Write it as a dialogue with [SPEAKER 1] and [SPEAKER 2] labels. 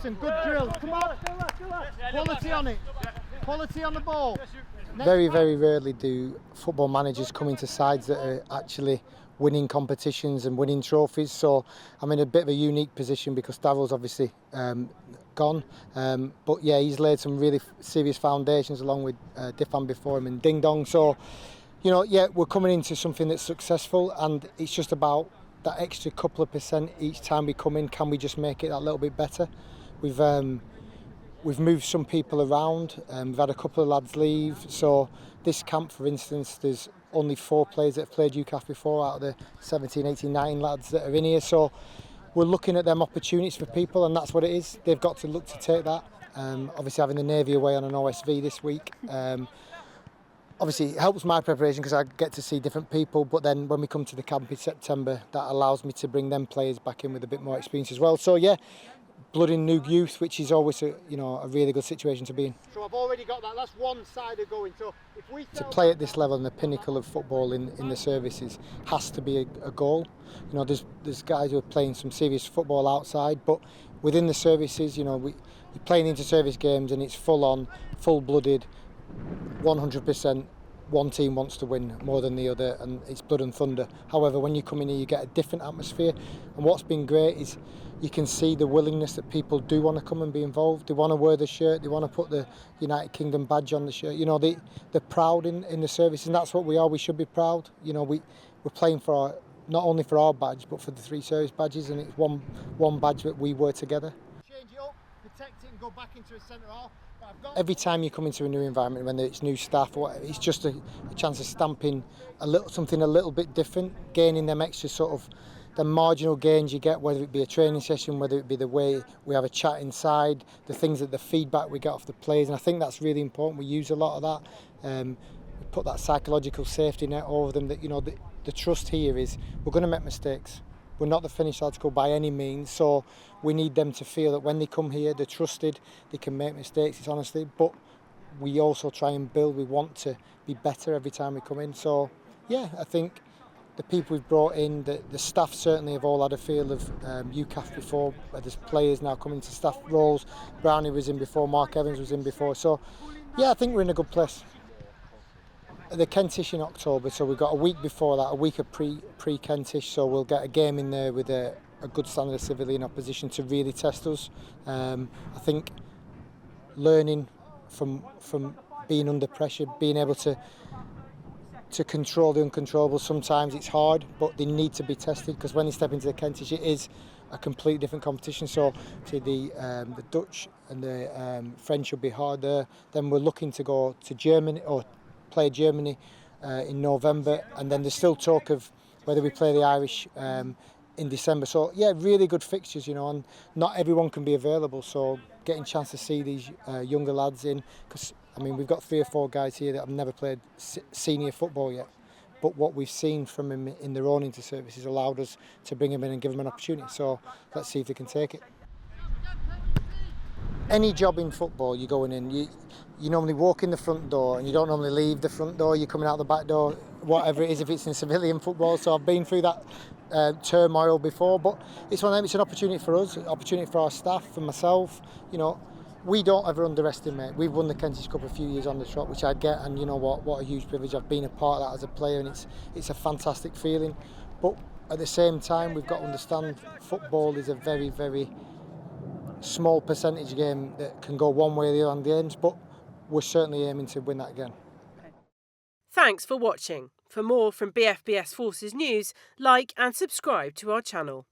[SPEAKER 1] Listen, good drill. Come on. Quality on it. Quality on the ball.
[SPEAKER 2] Very, very rarely do football managers come into sides that are actually winning competitions and winning trophies. So I'm in a bit of a unique position because Daryl's obviously gone. But yeah, he's laid some really serious foundations along with Difan before him and Ding Dong. So, you know, yeah, we're coming into something that's successful, and it's just about that extra couple of percent each time we come in. Can we just make it that little bit better? We've moved some people around. We've had a couple of lads leave. So this camp, for instance, there's only 4 players that have played UKAF before out of the 17, 18, 19 lads that are in here. So we're looking at them opportunities for people, and that's what it is. They've got to look to take that. Obviously having the Navy away on an OSV this week. Obviously it helps my preparation because I get to see different people, but then when we come to the camp in September, that allows me to bring them players back in with a bit more experience as well. So yeah, blood in new youth, which is always a really good situation to be in.
[SPEAKER 1] So I've already got that. That's one side of going. So if we
[SPEAKER 2] to play at this level and the pinnacle of football in the services has to be a goal. You know, there's guys who are playing some serious football outside, but within the services, you know, we're playing inter-service games and it's full on, full-blooded, 100%. One team wants to win more than the other, and it's blood and thunder. However, when you come in here, you get a different atmosphere, and what's been great is you can see the willingness that people do want to come and be involved. They want to wear the shirt, they want to put the United Kingdom badge on the shirt. You know, they're proud in the service, and that's what we are. We should be proud. You know, we're playing for not only for our badge, but for the 3 service badges, and it's one badge that we wear together.
[SPEAKER 1] Change it up, protect it, and go back into a centre half.
[SPEAKER 2] Every time you come into a new environment, whether it's new staff or whatever, it's just a chance of stamping something a little bit different, gaining them extra sort of the marginal gains you get, whether it be a training session, whether it be the way we have a chat inside, the feedback we get off the players, and I think that's really important. We use a lot of that. We put that psychological safety net over them. That, you know, the trust here is we're going to make mistakes. We're not the finished article by any means, so we need them to feel that when they come here, they're trusted, they can make mistakes, it's honestly, but we also try and build, we want to be better every time we come in. So yeah, I think the people we've brought in, the staff certainly have all had a feel of UKAF before, where there's players now coming to staff roles. Brownie was in before, Mark Evans was in before, so yeah, I think we're in a good place. The Kentish in October, so we've got a week before that, a week of pre-Kentish, so we'll get a game in there with a good standard of civilian opposition to really test us. I think learning from being under pressure, being able to control the uncontrollable, sometimes it's hard, but they need to be tested, because when they step into the Kentish, it is a completely different competition. So the Dutch and the French will be harder. Then we're looking to go to Germany or play Germany in November, and then there's still talk of whether we play the Irish in December. So yeah, really good fixtures, you know, and not everyone can be available, so getting a chance to see these younger lads in, because I mean we've got 3 or 4 guys here that have never played senior football yet, but what we've seen from them in their own inter-services allowed us to bring them in and give them an opportunity, so let's see if they can take it. Any job in football, you're going in, you normally walk in the front door and you don't normally leave the front door, you're coming out the back door, whatever it is, if it's in civilian football. So I've been through that turmoil before, but it's one of them, it's an opportunity for us, an opportunity for our staff, for myself. You know, we don't ever underestimate. We've won the Kentish Cup a few years on the trot, which I get, and you know what a huge privilege. I've been a part of that as a player, and it's a fantastic feeling. But at the same time, we've got to understand football is a very, very small percentage game that can go one way or the other on games, but we're certainly aiming to win that again.
[SPEAKER 3] Thanks for watching. For more from BFBS Forces News, like and subscribe to our channel.